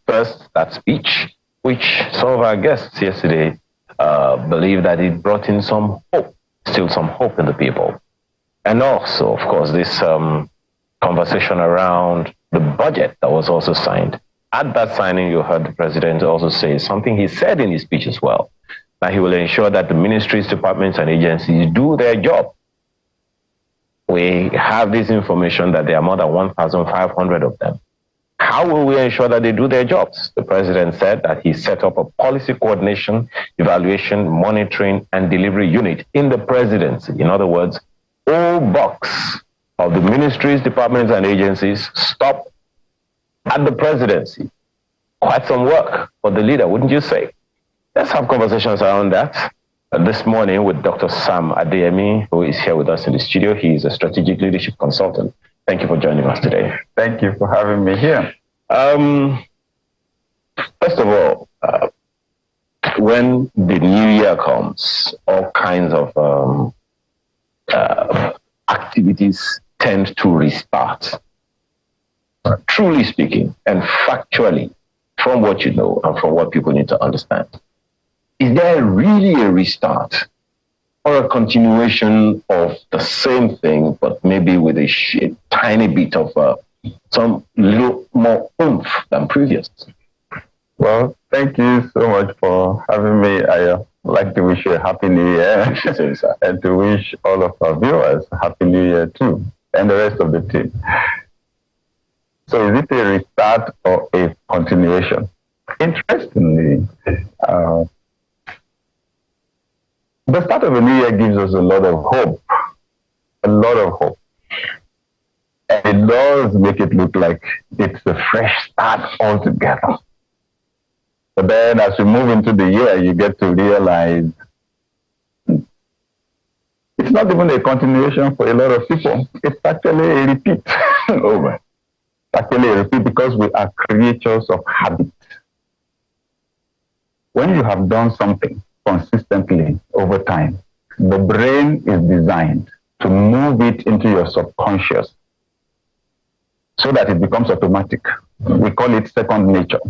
First, that speech, which some of our guests yesterday believe that it brought in some hope, still some hope in the people. And also, of course, this conversation around the budget that was also signed. At that signing, you heard the president also say something he said in his speech as well, that he will ensure that the ministries, departments, and agencies do their job. We have this information that there are more than 1,500 of them. How will we ensure that they do their jobs? The president said that he set up a policy coordination, evaluation, monitoring, and delivery unit in the presidency. In other words, all bucks of the ministries, departments, and agencies stop at the presidency. Quite some work for the leader, wouldn't you say? Let's have conversations around that. This morning with Dr. Sam Adeyemi, who is here with us in the studio. He is a strategic leadership consultant. Thank you for joining us today. Thank you for having me here. First of all, when the new year comes, all kinds of activities tend to restart. Truly speaking and factually, from what you know and from what people need to understand, is there really a restart or a continuation of the same thing, but maybe with a tiny bit of some little more oomph than previous? Well, thank you so much for having me. I like to wish you a happy new year and to wish all of our viewers a happy new year too, and the rest of the team. So is it a restart or a continuation? Interestingly, the start of a new year gives us a lot of hope. And it does make it look like it's a fresh start altogether. But then as we move into the year, you get to realize it's not even a continuation for a lot of people. It's actually a repeat. Over. Actually a repeat because we are creatures of habit. When you have done something consistently over time, the brain is designed to move it into your subconscious so that it becomes automatic. We call it second nature.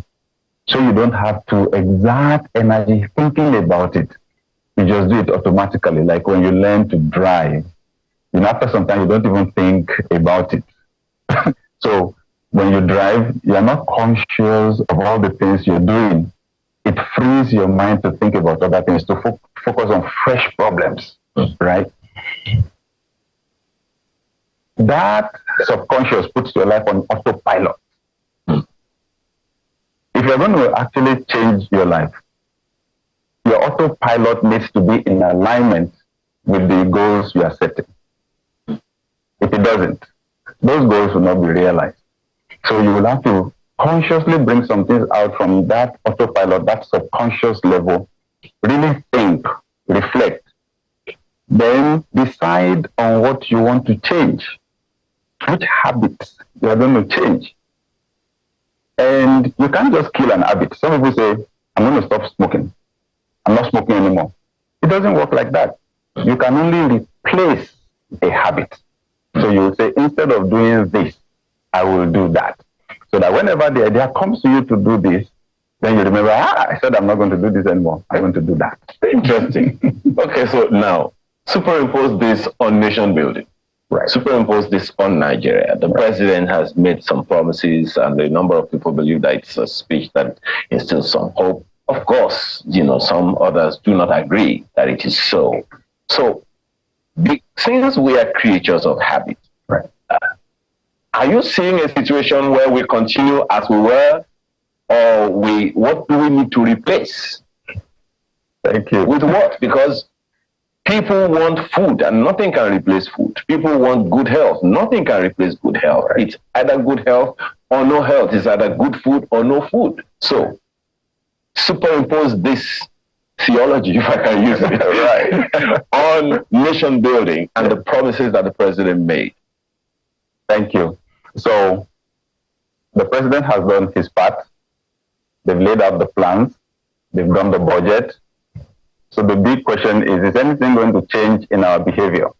So you don't have to exert energy thinking about it. You just do it automatically, like when you learn to drive. You know, after some time, you don't even think about it. So when you drive, you're not conscious of all the things you're doing. It frees your mind to think about other things, to focus on fresh problems, right? That subconscious puts your life on autopilot. If you're going to actually change your life, your autopilot needs to be in alignment with the goals you are setting. If it doesn't, those goals will not be realized. So you will have to consciously bring some things out from that autopilot, that subconscious level, really think, reflect, then decide on what you want to change, which habits you are going to change. And you can't just kill an habit. Some people say, I'm going to stop smoking. I'm not smoking anymore. It doesn't work like that. You can only replace a habit. So you will say, instead of doing this, I will do that. So that whenever the idea comes to you to do this, then you remember, I said I'm not going to do this anymore. I'm going to do that. Interesting. Okay, so now, superimpose this on nation building. Right. Superimpose this on Nigeria. The president has made some promises, and a number of people believe that it's a speech that instills some hope. Of course, you know, some others do not agree that it is so. So, since we are creatures of habit, right. Are you seeing a situation where we continue as we were, or what do we need to replace? Thank you. With what? Because people want food and nothing can replace food. People want good health. Nothing can replace good health. Right. It's either good health or no health. It's either good food or no food. So superimpose this theology, if I can use it, right, on nation building and the promises that the president made. Thank you. So the president has done his part. They've laid out the plans. They've done the budget. So the big question is anything going to change in our behavior?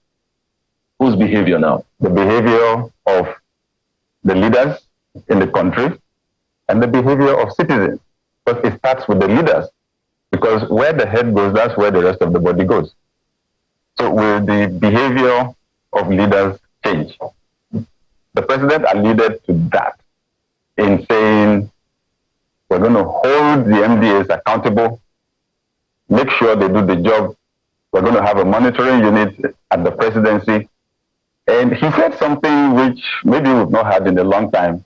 Whose behavior now? The behavior of the leaders in the country, and the behavior of citizens. But it starts with the leaders, because where the head goes, that's where the rest of the body goes. So will the behavior of leaders change? The president alluded to that in saying, we're going to hold the MDAs accountable, make sure they do the job. We're going to have a monitoring unit at the presidency. And he said something which maybe we've not had in a long time.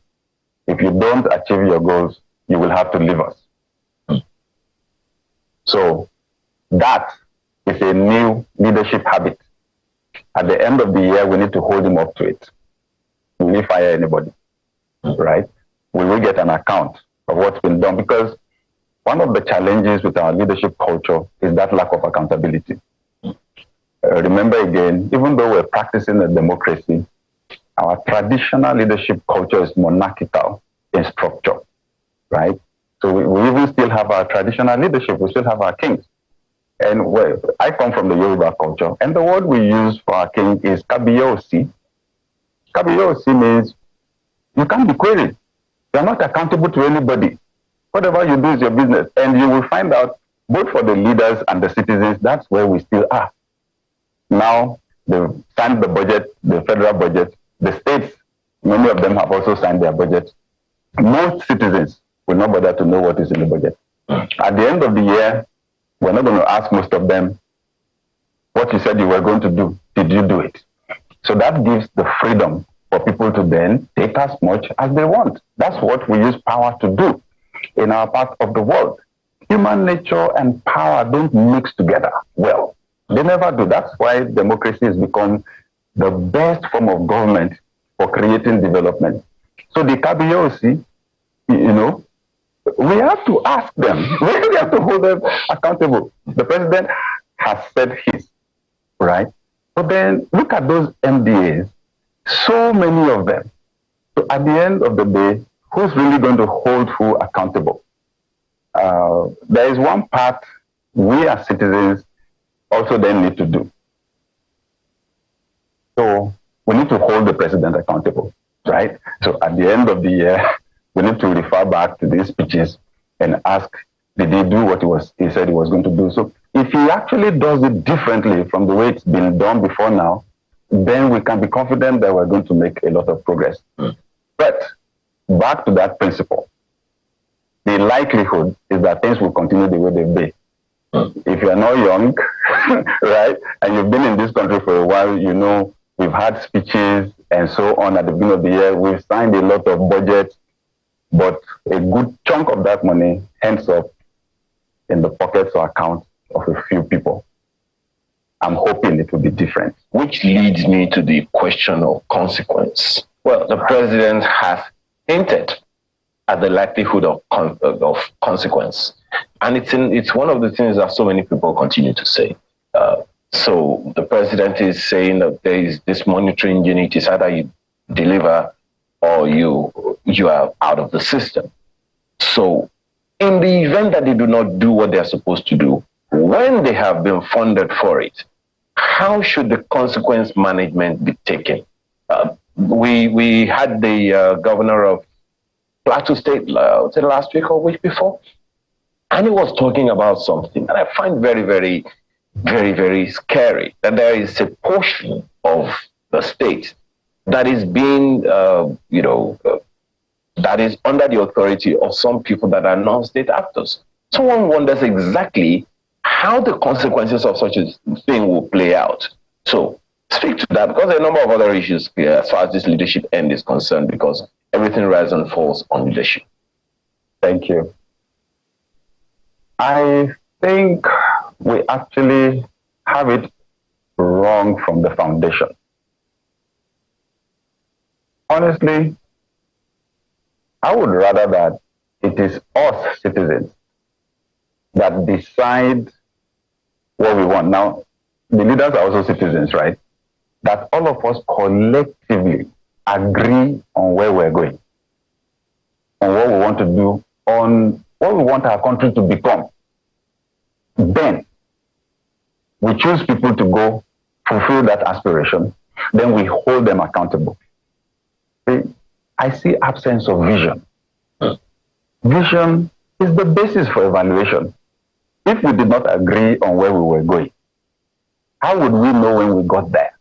If you don't achieve your goals, you will have to leave us. So that is a new leadership habit. At the end of the year, we need to hold him up to it. Will we fire anybody? Right? Will we get an account of what's been done? Because one of the challenges with our leadership culture is that lack of accountability. Remember again, even though we're practicing a democracy, our traditional leadership culture is monarchical in structure, right? So we even still have our traditional leadership. We still have our kings. And I come from the Yoruba culture, and the word we use for our king is kabiyosi. Kabiyosi means you can't be queried. You're not accountable to anybody. Whatever you do is your business. And you will find out, both for the leaders and the citizens, that's where we still are. Now, they've signed the budget, the federal budget. The states, many of them have also signed their budget. Most citizens will not bother to know what is in the budget. At the end of the year, we're not going to ask most of them, what you said you were going to do, did you do it? So that gives the freedom for people to then take as much as they want. That's what we use power to do in our part of the world. Human nature and power don't mix together well. They never do. That's why democracy has become the best form of government for creating development. So the KBOC, we have to ask them. We really have to hold them accountable. The president has said his, right? But then look at those MDAs, so many of them. So at the end of the day, who's really going to hold who accountable? There is one part we as citizens also then need to do. So we need to hold the president accountable, right? So at the end of the year, we need to refer back to these speeches and ask, did he do what he said he was going to do? So if he actually does it differently from the way it's been done before now, then we can be confident that we're going to make a lot of progress. But back to that principle, the likelihood is that things will continue the way they've been. If you're not young, right, and you've been in this country for a while, you know we've had speeches and so on at the beginning of the year. We've signed a lot of budgets, but a good chunk of that money ends up in the pockets or accounts of a few people. I'm hoping it will be different. Which leads me to the question of consequence. Well, the president has hinted at the likelihood of consequence. And it's one of the things that so many people continue to say. So the president is saying that there is this monitoring unit, is either you deliver or you are out of the system. So in the event that they do not do what they're supposed to do, when they have been funded for it, how should the consequence management be taken? We had the governor of Plateau State, last week or week before, and he was talking about something that I find very, very, very, very scary, that there is a portion of the state that is being, that is under the authority of some people that are non-state actors. Someone wonders exactly how the consequences of such a thing will play out. So speak to that, because there are a number of other issues here as far as this leadership end is concerned, because everything rises and falls on leadership. Thank you. I think we actually have it wrong from the foundation. Honestly, I would rather that it is us citizens that decide what we want. Now, the leaders are also citizens, right? That all of us collectively agree on where we're going, on what we want to do, on what we want our country to become. Then we choose people to go fulfill that aspiration. Then we hold them accountable. I see absence of vision. Vision is the basis for evaluation. If we did not agree on where we were going, how would we know when we got there?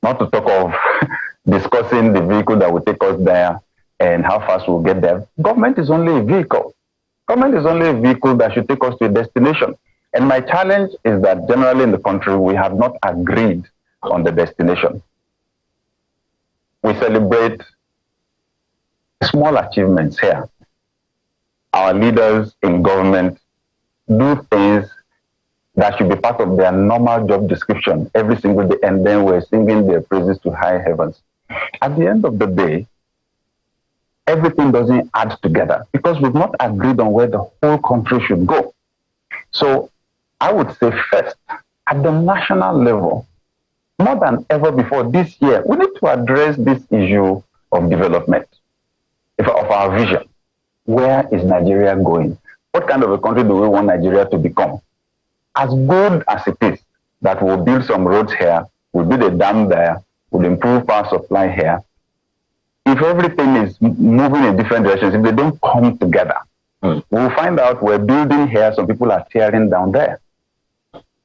Not to talk of discussing the vehicle that will take us there and how fast we'll get there. Government is only a vehicle. Government is only a vehicle that should take us to a destination. And my challenge is that generally in the country, we have not agreed on the destination. We celebrate small achievements here. Our leaders in government do things that should be part of their normal job description every single day, and then we're singing their praises to high heavens. At the end of the day, everything doesn't add together because we've not agreed on where the whole country should go. So I would say first, at the national level, more than ever before this year, we need to address this issue of development, of our vision. Where is Nigeria going? What kind of a country do we want Nigeria to become? As good as it is, that we'll build some roads here, we'll build a dam there, we'll improve power supply here. If everything is moving in different directions, if they don't come together, we'll find out we're building here, some people are tearing down there.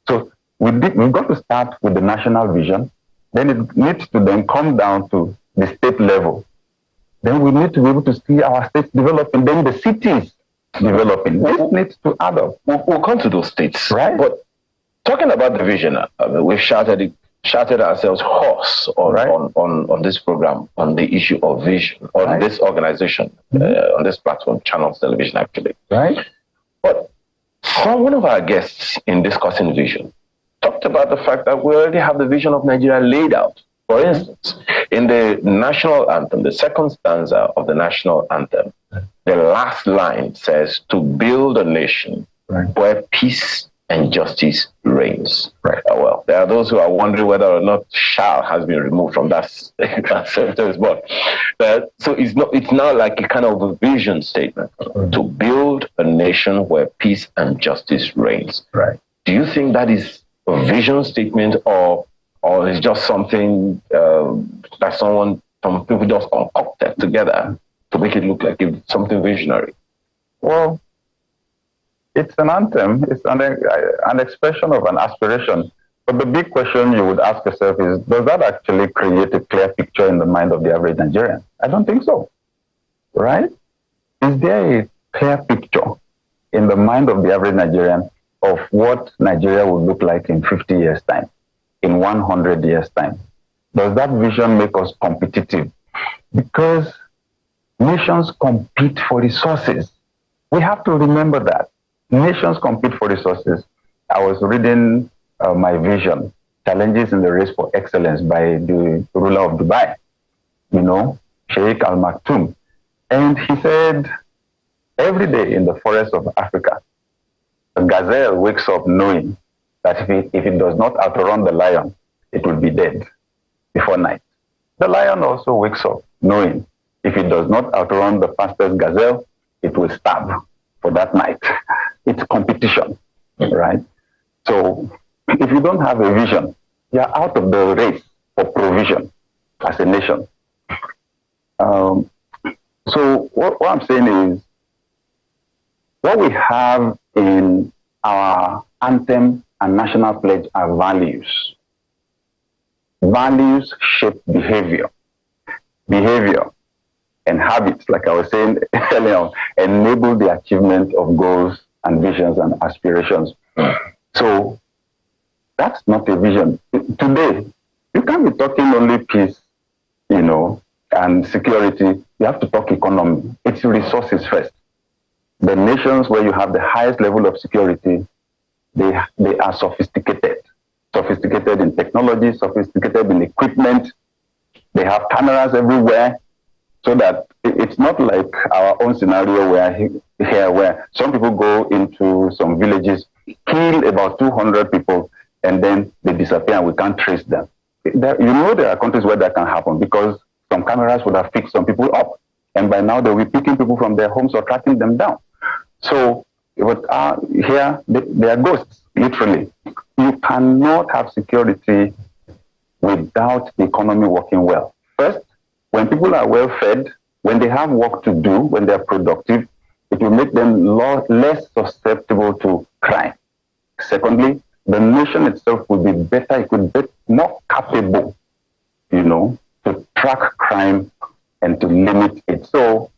So we've got to start with the national vision, then it needs to then come down to the state level. Then we need to be able to see our states developing, then the cities developing. This needs to add up. We'll come to those states. Right. But talking about the vision, we've shouted ourselves hoarse on this program on the issue of vision, on this organization, on this platform, Channels Television, actually. Right. But one of our guests in discussing vision talked about the fact that we already have the vision of Nigeria laid out. For instance, in the national anthem, the second stanza of the national anthem, the last line says, to build a nation where peace and justice reigns. Right. Well, there are those who are wondering whether or not shall has been removed from that sentence. But so it's now like a kind of a vision statement to build a nation where peace and justice reigns. Right. Do you think that is a vision statement, or it's just something that some people just concocted together to make it look like something visionary? Well, it's an anthem. It's an expression of an aspiration. But the big question you would ask yourself is, does that actually create a clear picture in the mind of the average Nigerian? I don't think so. Right? Is there a clear picture in the mind of the average Nigerian of what Nigeria would look like in 50 years' time, in 100 years' time? Does that vision make us competitive? Because nations compete for resources. We have to remember that. Nations compete for resources. I was reading my vision, Challenges in the Race for Excellence, by the ruler of Dubai, Sheikh Al Maktoum. And he said, every day in the forest of Africa, a gazelle wakes up knowing that if it does not outrun the lion, it will be dead before night. The lion also wakes up knowing if it does not outrun the fastest gazelle, it will starve for that night. It's competition, right? So if you don't have a vision, you're out of the race for provision as a nation. So what I'm saying is, what we have in our anthem and national pledge are values. Values shape behavior. Behavior and habits, like I was saying earlier, enable the achievement of goals and visions and aspirations. So that's not a vision. Today, you can't be talking only peace, and security. You have to talk economy. It's resources first. The nations where you have the highest level of security, they are sophisticated. Sophisticated in technology, sophisticated in equipment. They have cameras everywhere, so that it's not like our own scenario where some people go into some villages, kill about 200 people, and then they disappear and we can't trace them. There are countries where that can happen because some cameras would have picked some people up, and by now they'll be picking people from their homes or tracking them down. So here, they are ghosts, literally. You cannot have security without the economy working well. First, when people are well fed, when they have work to do, when they're productive, It will make them less susceptible to crime. Secondly, the nation itself will be better, it will be more capable, to track crime and to limit it. So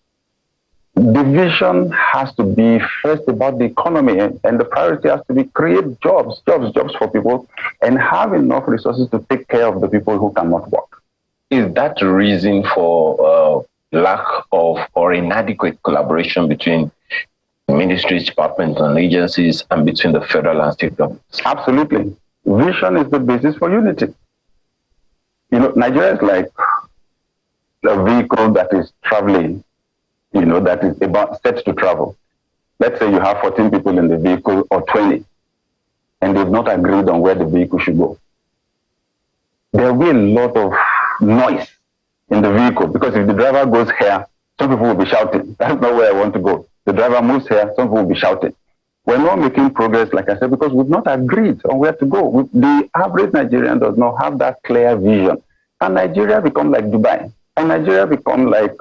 the vision has to be first about the economy, and the priority has to be create jobs for people, and have enough resources to take care of the people who cannot work. Is that the reason for lack of or inadequate collaboration between ministries, departments, and agencies, and between the federal and state governments? Absolutely. Vision is the basis for unity. Nigeria is like a vehicle that is traveling, that is about set to travel. Let's say you have 14 people in the vehicle or 20, and they've not agreed on where the vehicle should go. There will be a lot of noise in the vehicle, because if the driver goes here, some people will be shouting, "That's not where I want to go." The driver moves here, some people will be shouting. We're not making progress, like I said, because we've not agreed on where to go. The average Nigerian does not have that clear vision. Can Nigeria become like Dubai? Can Nigeria become like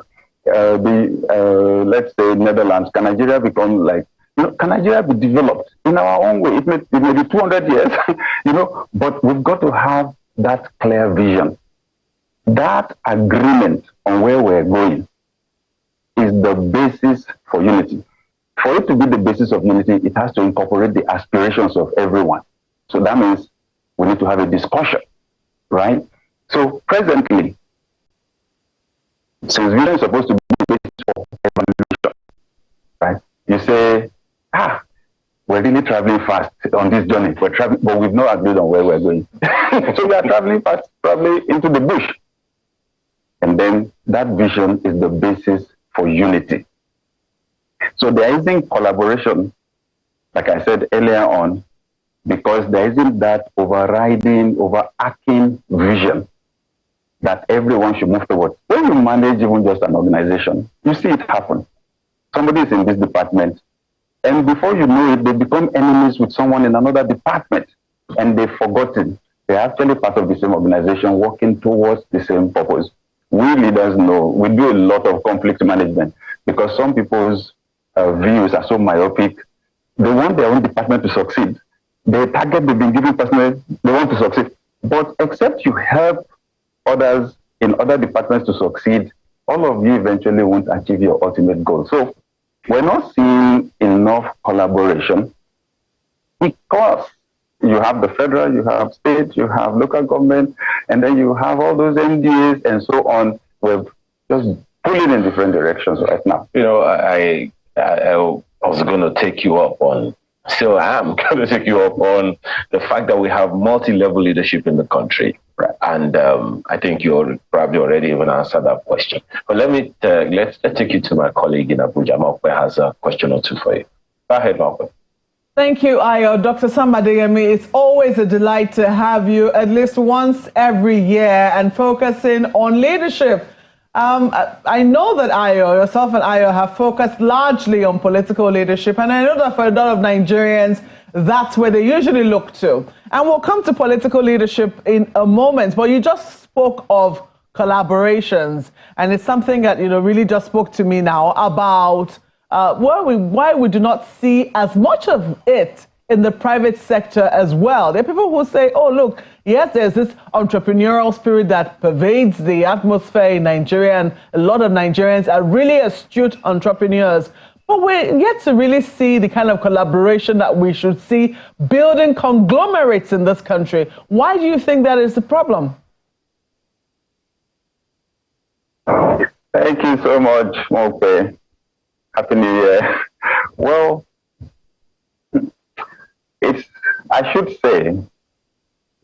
let's say, Netherlands? Can Nigeria become like, can Nigeria be developed in our own way? It may be 200 years, but we've got to have that clear vision. That agreement on where we're going is the basis for unity. For it to be the basis of unity, it has to incorporate the aspirations of everyone. So that means we need to have a discussion, right? So presently, since vision is supposed to be the basis for evolution, right? You say, we're really traveling fast on this journey. We're traveling, but we've not agreed on where we're going. So we are traveling fast, probably into the bush. And then that vision is the basis for unity. So there isn't collaboration, like I said earlier on, because there isn't that overarching vision that everyone should move towards. When you manage even just an organization, you see it happen. Somebody is in this department, and before you know it, they become enemies with someone in another department, and they've forgotten they're actually part of the same organization working towards the same purpose. We leaders know, we do a lot of conflict management because some people's views are so myopic. They want their own department to succeed. The target they've been given personally, they want to succeed. But except you help others in other departments to succeed, all of you eventually won't achieve your ultimate goal. So we're not seeing enough collaboration because you have the federal, you have state, you have local government, and then you have all those MDAs and so on. We're just pulling in different directions right now. I was going to take you up on, still am going to take you up on the fact that we have multi-level leadership in the country. Right. And I think you probably already even answered that question. But let's take you to my colleague in Abuja. Mokwe has a question or two for you. Go ahead, Mokwe. Thank you, Ayo. Dr. Sam Adeyemi, it's always a delight to have you at least once every year and focusing on leadership. I know that yourself and Ayo have focused largely on political leadership, and I know that for a lot of Nigerians, that's where they usually look to. And we'll come to political leadership in a moment, but you just spoke of collaborations, and it's something that, really just spoke to me now about why we do not see as much of it in the private sector as well. There are people who say, oh, look, yes, there's this entrepreneurial spirit that pervades the atmosphere in Nigeria, and a lot of Nigerians are really astute entrepreneurs. But we're yet to really see the kind of collaboration that we should see building conglomerates in this country. Why do you think that is the problem? Thank you so much, Mokwe. Happy New Year. Well, I should say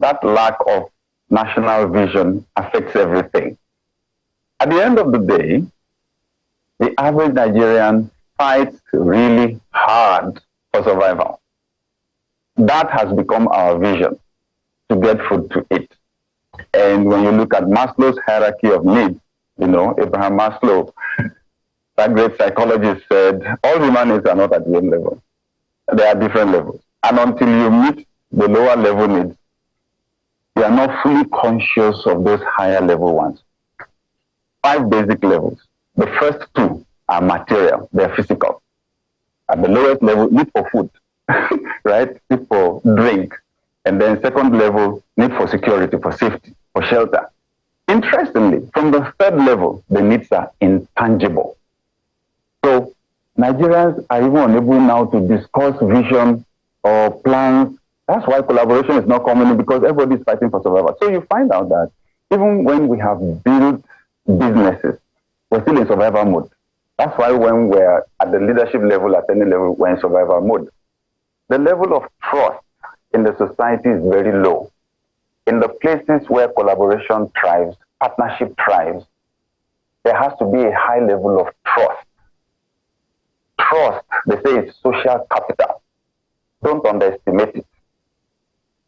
that lack of national vision affects everything. At the end of the day, the average Nigerian fights really hard for survival. That has become our vision, to get food to eat. And when you look at Maslow's hierarchy of needs, Abraham Maslow, that great psychologist, said all human needs are not at the same level. There are different levels. And until you meet the lower level needs, you are not fully conscious of those higher level ones. 5 basic levels. The first 2 are material, they're physical. At the lowest level, need for food, right? Need for drink. And then second level, need for security, for safety, for shelter. Interestingly, from the third level, the needs are intangible. So Nigerians are even unable now to discuss vision or plans. That's why collaboration is not common, because everybody is fighting for survival. So you find out that even when we have built businesses, we're still in survival mode. That's why when we're at the leadership level, at any level, we're in survival mode. The level of trust in the society is very low. In the places where collaboration thrives, partnership thrives, there has to be a high level of trust. Trust, they say, is social capital. Don't underestimate it.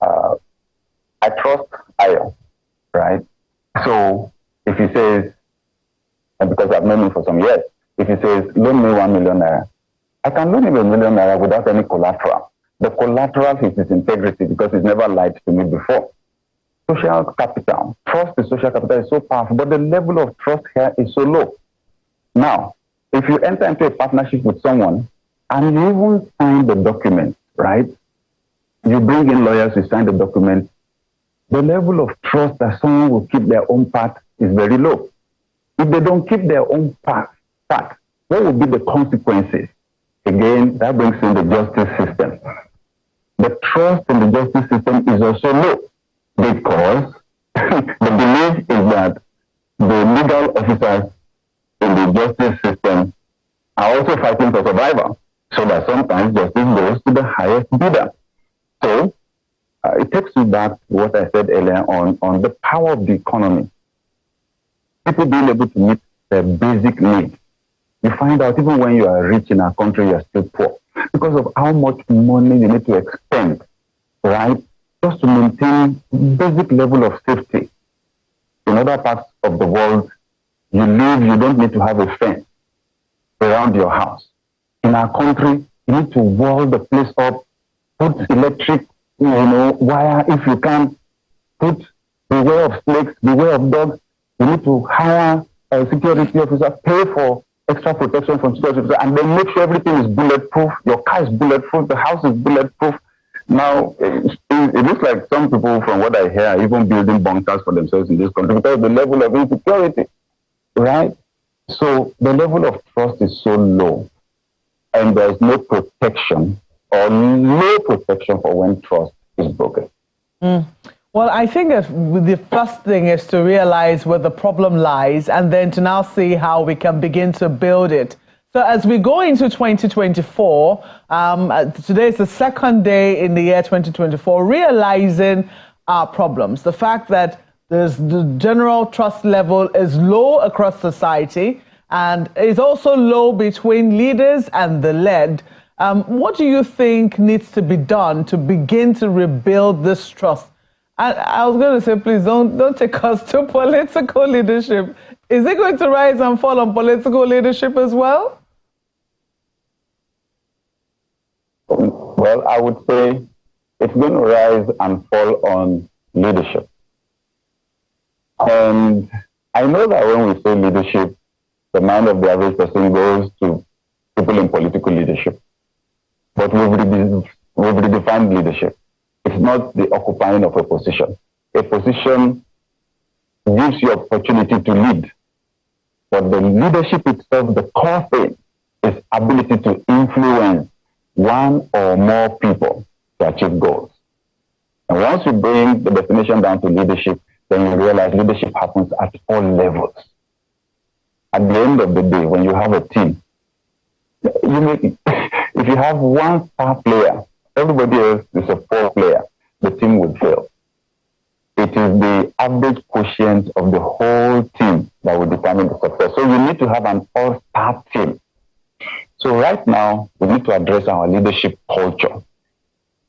I trust Ayo, right? So if he says, and because I've known him for some years, if he says, loan me 1 million naira, I can loan him 1 million naira without any collateral. The collateral is his integrity, because he's never lied to me before. Social capital, trust in social capital is so powerful, but the level of trust here is so low. Now, if you enter into a partnership with someone and you even sign the document, right? You bring in lawyers, you sign the document, the level of trust that someone will keep their own part is very low. If they don't keep their own part, what will be the consequences? Again, that brings in the justice system. The trust in the justice system is also low, because the belief is that the legal officers in the justice system are also fighting for survival, so that sometimes justice goes to the highest bidder. So it takes you back to what I said earlier on the power of the economy. People being able to meet their basic needs. You find out even when you are rich in our country, you are still poor, because of how much money you need to expend, right? Just to maintain basic level of safety. In other parts of the world, you live, you don't need to have a fence around your house. In our country, you need to wall the place up, put electric, wire if you can, put beware of snakes, beware of dogs. You need to hire a security officer, pay for extra protection from security officer, and then make sure everything is bulletproof. Your car is bulletproof, the house is bulletproof. Now, it looks like some people, from what I hear, are even building bunkers for themselves in this country because of the level of insecurity, right? So the level of trust is so low, and there's no protection or no protection for when trust is broken. Well, I think that the first thing is to realize where the problem lies, and then to now see how we can begin to build it. So as we go into 2024, today is the second day in the year 2024, realizing our problems. The fact that the general trust level is low across society and is also low between leaders and the led. What do you think needs to be done to begin to rebuild this trust? I was going to say, please don't take us to political leadership. Is it going to rise and fall on political leadership as well? Well, I would say it's going to rise and fall on leadership. And I know that when we say leadership, the mind of the average person goes to people in political leadership. But we've redefined leadership. It's not the occupying of a position. A position gives you opportunity to lead. But the leadership itself, the core thing, is ability to influence one or more people to achieve goals. And once you bring the definition down to leadership, then you realize leadership happens at all levels. At the end of the day, when you have a team, if you have one star player, everybody else is a poor player, the team will fail. It is the average quotient of the whole team that will determine the success. So you need to have an all-star team. So right now, we need to address our leadership culture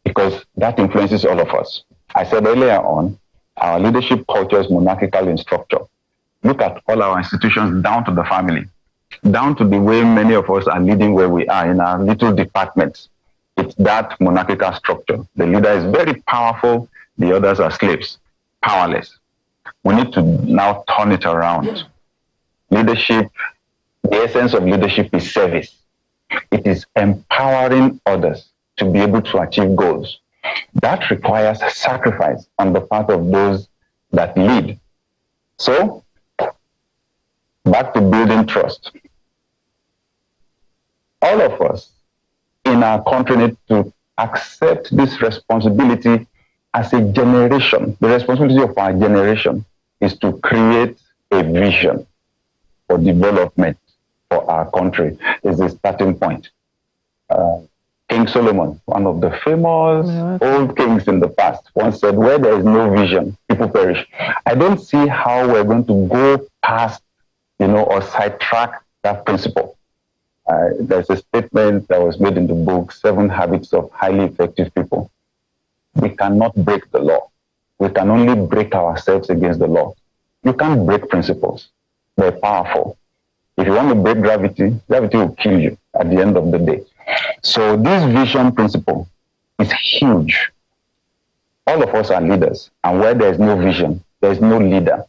because that influences all of us. I said earlier on, our leadership culture is monarchical in structure. Look at all our institutions down to the family, down to the way many of us are leading where we are in our little departments. It's that monarchical structure. The leader is very powerful, the others are slaves, powerless. We need to now turn it around. Leadership, the essence of leadership is service. It is empowering others to be able to achieve goals. That requires sacrifice on the part of those that lead. So, back to building trust. All of us in our country need to accept this responsibility as a generation. The responsibility of our generation is to create a vision for development for our country. Is a starting point. King Solomon, one of the famous old kings in the past, once said, where there is no vision, people perish. I don't see how we're going to go past, or sidetrack that principle. There's a statement that was made in the book, 7 Habits of Highly Effective People. We cannot break the law. We can only break ourselves against the law. You can't break principles. They're powerful. If you want to break gravity, gravity will kill you at the end of the day. So this vision principle is huge. All of us are leaders, and where there is no vision, there is no leader.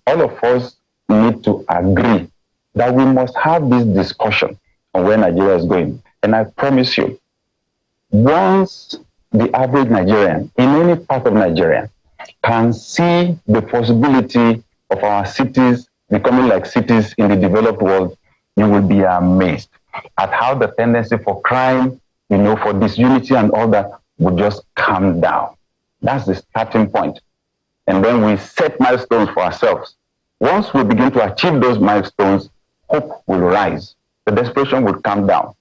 All of us need to agree that we must have this discussion on where Nigeria is going. And I promise you, once the average Nigerian in any part of Nigeria can see the possibility of our cities becoming like cities in the developed world, you will be amazed at how the tendency for crime, for disunity and all that will just calm down. That's the starting point. And then we set milestones for ourselves. Once we begin to achieve those milestones, hope will rise. The desperation will calm down.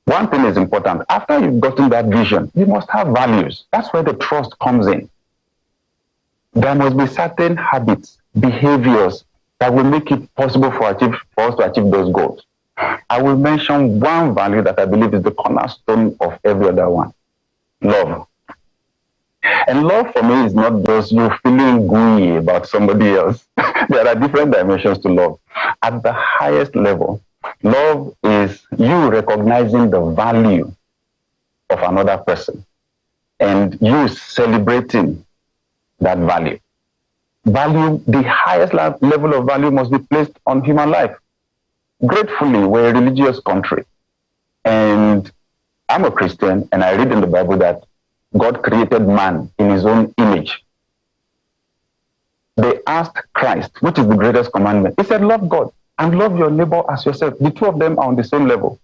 One thing is important. After you've gotten that vision, you must have values. That's where the trust comes in. There must be certain habits, behaviors that will make it possible for us to achieve those goals. I will mention one value that I believe is the cornerstone of every other one. Love. And love for me is not just you feeling gooey about somebody else. There are different dimensions to love. At the highest level, love is you recognizing the value of another person and you celebrating that value. Value, the highest level of value must be placed on human life. Gratefully, we're a religious country. And I'm a Christian, and I read in the Bible that God created man in his own image. They asked Christ, which is the greatest commandment? He said, love God and love your neighbor as yourself. The two of them are on the same level.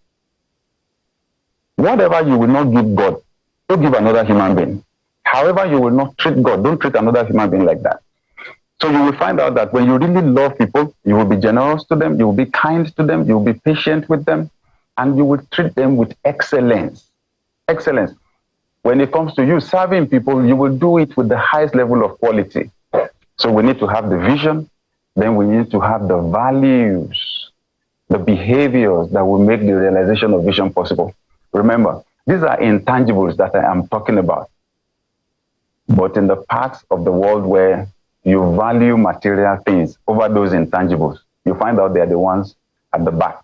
Whatever you will not give God, don't give another human being. However you will not treat God, don't treat another human being like that. So you will find out that when you really love people, you will be generous to them, you will be kind to them, you will be patient with them, and you will treat them with excellence. Excellence. When it comes to you serving people, you will do it with the highest level of quality. So we need to have the vision, then we need to have the values, the behaviors that will make the realization of vision possible. Remember, these are intangibles that I am talking about. But in the parts of the world where you value material things over those intangibles, you find out they're the ones at the back.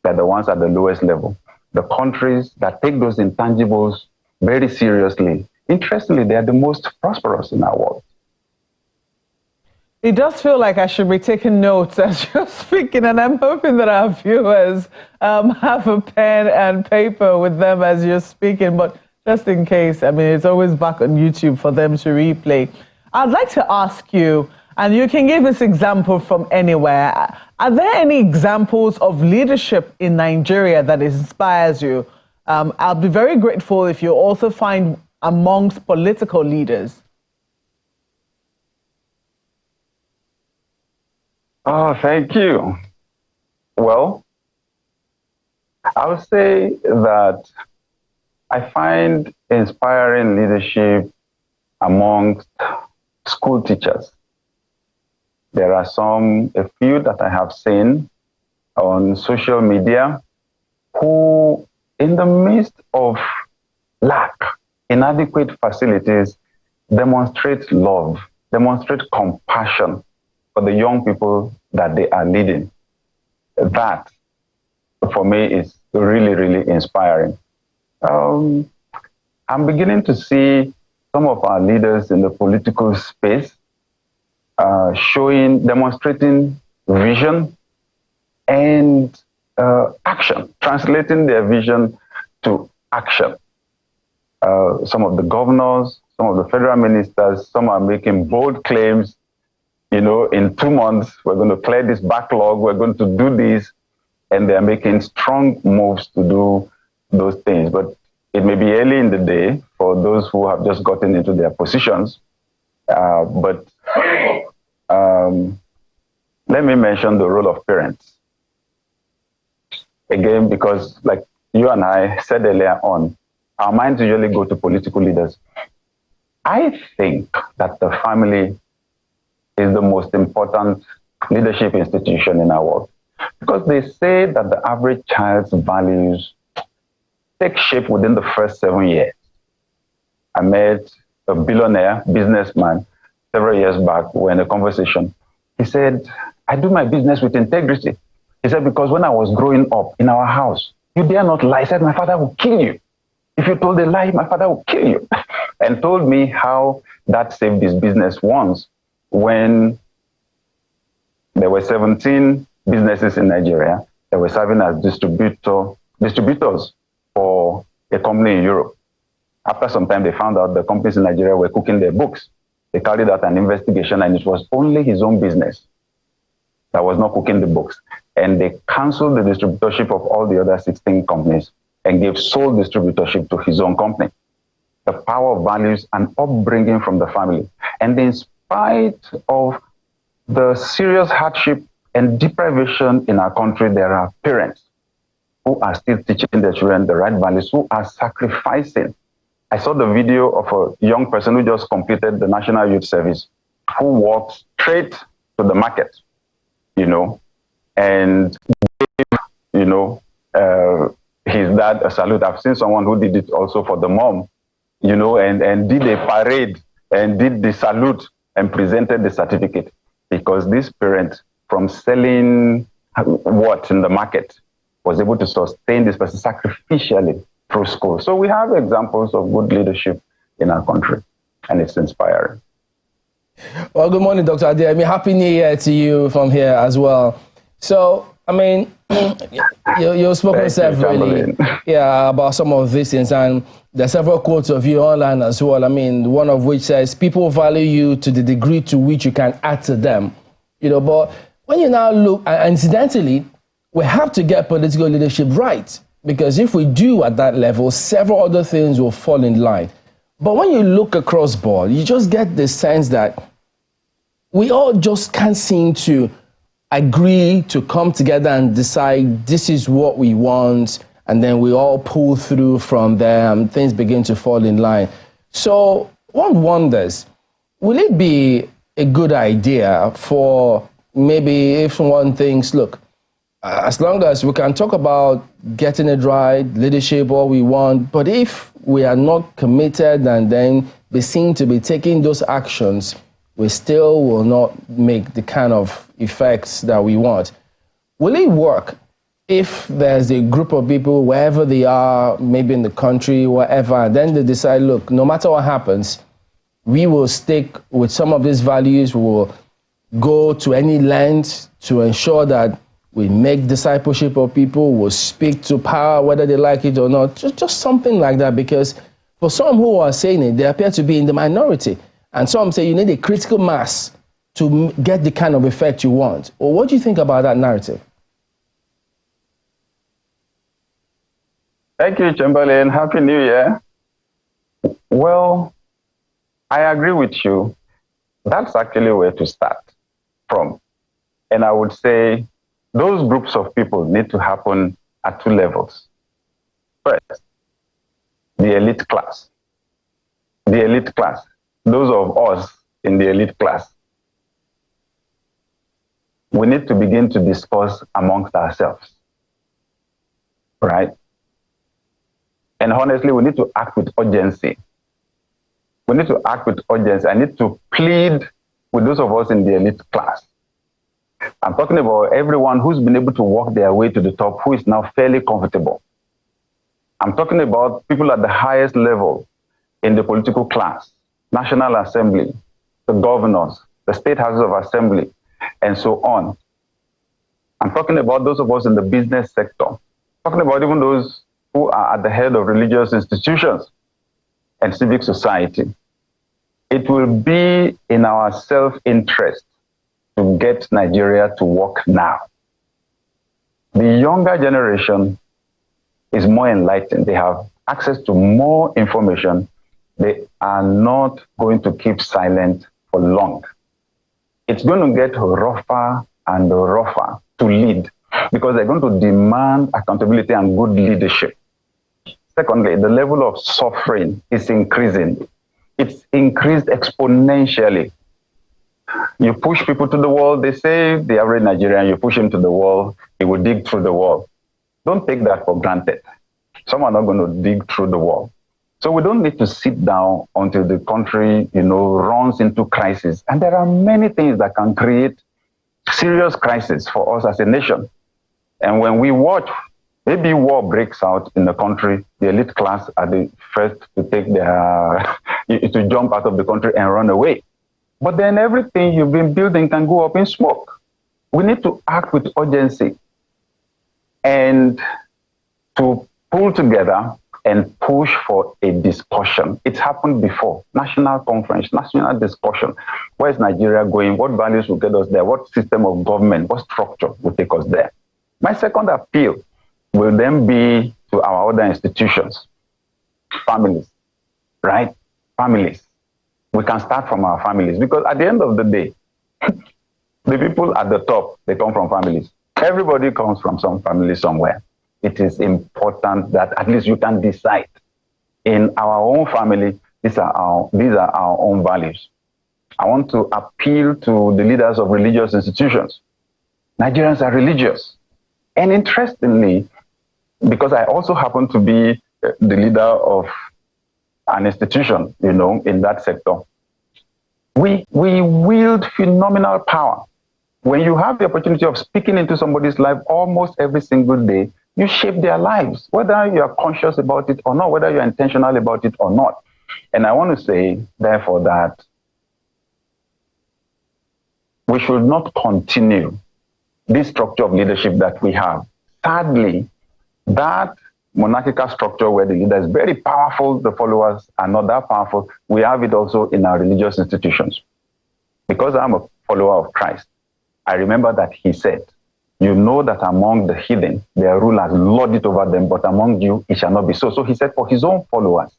They're the ones at the lowest level. The countries that take those intangibles very seriously, interestingly, they're the most prosperous in our world. It does feel like I should be taking notes as you're speaking, and I'm hoping that our viewers have a pen and paper with them as you're speaking, but just in case, I mean, it's always back on YouTube for them to replay. I'd like to ask you, and you can give this example from anywhere, are there any examples of leadership in Nigeria that inspires you? I'll be very grateful if you also find amongst political leaders. Oh, thank you. Well, I would say that I find inspiring leadership amongst school teachers. There are a few that I have seen on social media who, in the midst of lack, inadequate facilities, demonstrate love, demonstrate compassion for the young people that they are leading. That, for me, is really, really inspiring. I'm beginning to see some of our leaders in the political space demonstrating vision and action, translating their vision to action. Some of the governors, some of the federal ministers, some are making bold claims. You know, in 2 months, we're going to clear this backlog, we're going to do this, and they're making strong moves to do those things. But it may be early in the day for those who have just gotten into their positions. But let me mention the role of parents. Again, because like you and I said earlier on, our minds usually go to political leaders. I think that the family is the most important leadership institution in our world, because they say that the average child's values take shape within the first 7 years. I met a billionaire businessman several years back. We were in a conversation. He said, I do my business with integrity. He said, because when I was growing up in our house, you dare not lie. He said, my father will kill you. If you told a lie, my father will kill you. And told me how that saved his business once when there were 17 businesses in Nigeria that were serving as distributors for a company in Europe. After some time, they found out the companies in Nigeria were cooking their books. They carried out an investigation, and it was only his own business that was not cooking the books. And they canceled the distributorship of all the other 16 companies and gave sole distributorship to his own company. The power of values and upbringing from the family. And in spite of the serious hardship and deprivation in our country, there are parents who are still teaching their children the right values, who are sacrificing. I saw the video of a young person who just completed the National Youth Service, who walked straight to the market, you know, and gave, you know, his dad a salute. I've seen someone who did it also for the mom, you know, and did a parade and did the salute and presented the certificate, because this parent, from selling what in the market, was able to sustain this person sacrificially through school. So we have examples of good leadership in our country, and it's inspiring. Well, good morning, Dr. Adeyemi. Happy New Year to you from here as well. So, I mean, you've spoken severally about some of these things, and there are several quotes of you online as well. I mean, one of which says, people value you to the degree to which you can add to them. You know, but when you now look, and incidentally, we have to get political leadership right, because if we do at that level, several other things will fall in line. But when you look across board, you just get the sense that we all just can't seem to agree to come together and decide this is what we want, and then we all pull through from there and things begin to fall in line. So one wonders, will it be a good idea for maybe if one thinks, look, as long as we can talk about getting it right, leadership, all we want, but if we are not committed and then we seem to be taking those actions, we still will not make the kind of effects that we want. Will it work if there's a group of people, wherever they are, maybe in the country, wherever, and then they decide, look, no matter what happens, we will stick with some of these values, we will go to any length to ensure that we make discipleship of people, we'll speak to power, whether they like it or not, just something like that, because for some who are saying it, they appear to be in the minority. And some say you need a critical mass to get the kind of effect you want. Well, what do you think about that narrative? Thank you, Chamberlain. Happy New Year. Well, I agree with you. That's actually where to start from. And I would say those groups of people need to happen at two levels. First, the elite class. The elite class. Those of us in the elite class. We need to begin to discuss amongst ourselves. Right? And honestly, we need to act with urgency. We need to act with urgency. I need to plead with those of us in the elite class. I'm talking about everyone who's been able to work their way to the top, who is now fairly comfortable. I'm talking about people at the highest level in the political class, National Assembly, the governors, the state houses of assembly, and so on. I'm talking about those of us in the business sector. I'm talking about even those who are at the head of religious institutions and civic society. It will be in our self-interest to get Nigeria to work now. The younger generation is more enlightened. They have access to more information. They are not going to keep silent for long. It's going to get rougher and rougher to lead because they're going to demand accountability and good leadership. Secondly, the level of suffering is increasing. It's increased exponentially. You push people to the wall, they say the average Nigerian, you push him to the wall, he will dig through the wall. Don't take that for granted. Some are not going to dig through the wall. So we don't need to sit down until the country, runs into crisis. And there are many things that can create serious crisis for us as a nation. And when we watch, maybe war breaks out in the country, the elite class are the first to take to jump out of the country and run away. But then everything you've been building can go up in smoke. We need to act with urgency and to pull together and push for a discussion. It's happened before. National conference, national discussion. Where is Nigeria going? What values will get us there? What system of government, what structure will take us there? My second appeal will then be to our other institutions. Families, right? Families. We can start from our families because at the end of the day, the people at the top, they come from families. Everybody comes from some family somewhere. It is important that at least you can decide in our own family, these are our own values. I want to appeal to the leaders of religious institutions. Nigerians are religious. And interestingly, because I also happen to be the leader of an institution, in that sector, we wield phenomenal power. When you have the opportunity of speaking into somebody's life almost every single day, you shape their lives, whether you are conscious about it or not, whether you're intentional about it or not. And I want to say, therefore, that we should not continue this structure of leadership that we have. Sadly, that monarchical structure where the leader is very powerful, the followers are not that powerful, we have it also in our religious institutions. Because I'm a follower of Christ, I remember that he said, you know that among the heathen, their rulers lord it over them, but among you, it shall not be so. So he said for his own followers,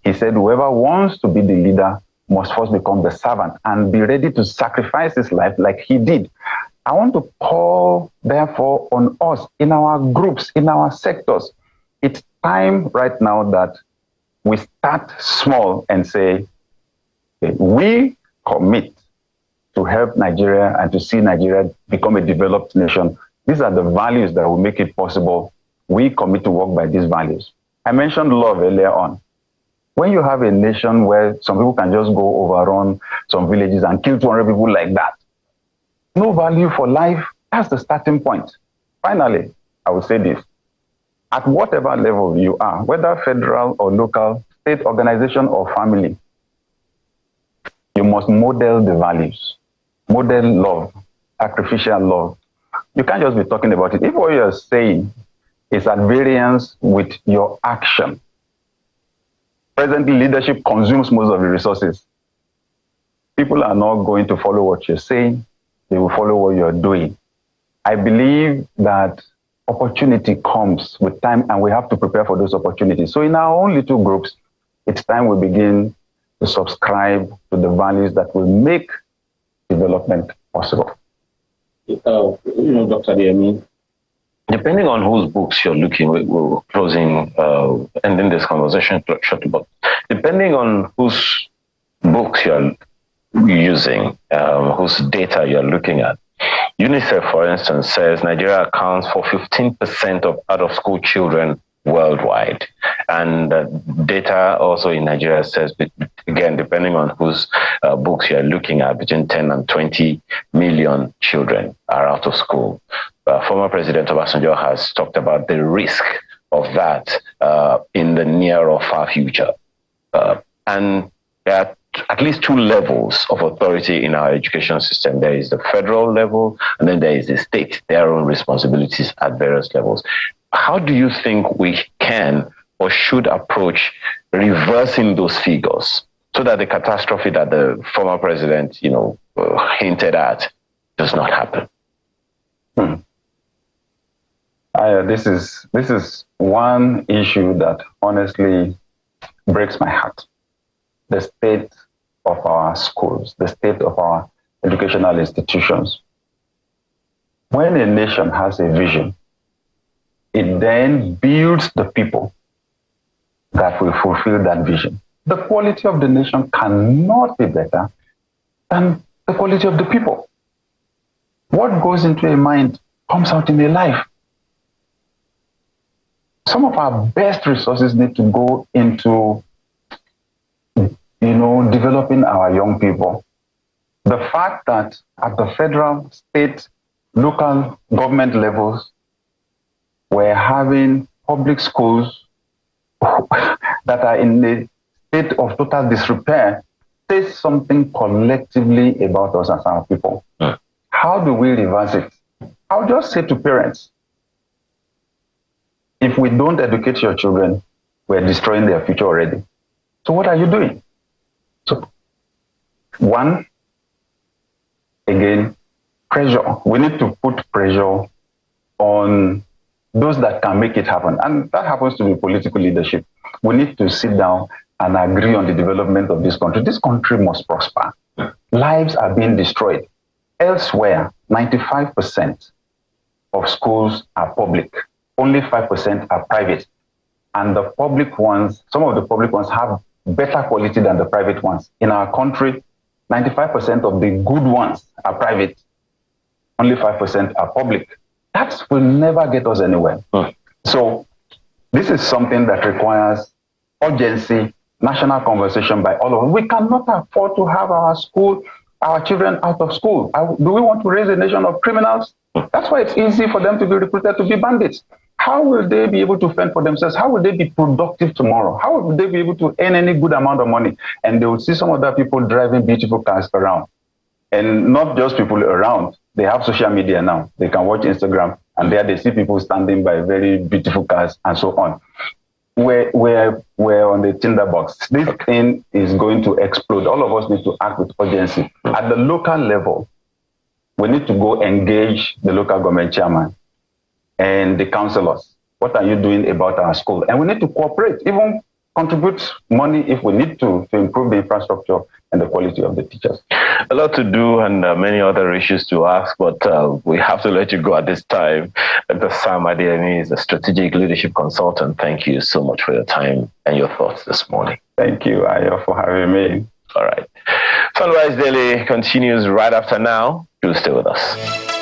he said, whoever wants to be the leader must first become the servant and be ready to sacrifice his life like he did. I want to call, therefore, on us, in our groups, in our sectors. It's time right now that we start small and say, okay, we commit to help Nigeria and to see Nigeria become a developed nation. These are the values that will make it possible. We commit to work by these values. I mentioned love earlier on. When you have a nation where some people can just go overrun some villages and kill 200 people like that, no value for life, that's the starting point. Finally, I will say this. At whatever level you are, whether federal or local, state, organization, or family, you must model the values. Model love, sacrificial love. You can't just be talking about it. If what you're saying is at variance with your action, presently leadership consumes most of the resources. People are not going to follow what you're saying. They will follow what you're doing. I believe that opportunity comes with time and we have to prepare for those opportunities. So in our own little groups, it's time we begin to subscribe to the values that will make development possible. Dr. Adeyemi, depending on whose books you're looking, we're closing, ending this conversation shortly, but depending on whose books you're using, whose data you're looking at, UNICEF, for instance, says Nigeria accounts for 15% of out-of-school children worldwide. And data also in Nigeria says, again, depending on whose books you're looking at, between 10 and 20 million children are out of school. Former President Obasanjo has talked about the risk of that in the near or far future. And there are at least two levels of authority in our education system. There is the federal level, and then there is the state, their own responsibilities at various levels. How do you think we can or should approach reversing those figures so that the catastrophe that the former president, hinted at does not happen? This is one issue that honestly breaks my heart. The state of our schools, the state of our educational institutions. When a nation has a vision, it then builds the people that will fulfill that vision. The quality of the nation cannot be better than the quality of the people. What goes into a mind comes out in a life. Some of our best resources need to go into developing our young people. The fact that at the federal, state, local government levels, we're having public schools that are in the state of total disrepair says something collectively about us as our people. How do we reverse it? I'll just say to parents, if we don't educate your children, we're destroying their future already. So what are you doing? So, one, again, pressure. We need to put pressure on those that can make it happen. And that happens to be political leadership. We need to sit down and agree on the development of this country. This country must prosper. Lives are being destroyed. Elsewhere, 95% of schools are public. Only 5% are private. And the public ones, some of the public ones have better quality than the private ones. In our country, 95% of the good ones are private. Only 5% are public. That will never get us anywhere. So this is something that requires urgency, national conversation by all of us. We cannot afford to have our children out of school. Do we want to raise a nation of criminals? That's why it's easy for them to be recruited to be bandits. How will they be able to fend for themselves? How will they be productive tomorrow? How will they be able to earn any good amount of money? And they will see some other people driving beautiful cars around. And not just people around. They have social media now. They can watch Instagram, and there they see people standing by very beautiful cars and so on. We're on the tinderbox. This thing is going to explode. All of us need to act with urgency. At the local level, we need to go engage the local government chairman and the councillors. What are you doing about our school? And we need to cooperate, even contribute money if we need to improve the infrastructure and the quality of the teachers. A lot to do and many other issues to ask, but we have to let you go at this time. Dr. Sam Adeyemi is a strategic leadership consultant. Thank you so much for your time and your thoughts this morning. Thank you, Ayo, for having me. All right. Sunrise Daily continues right after now. Do stay with us.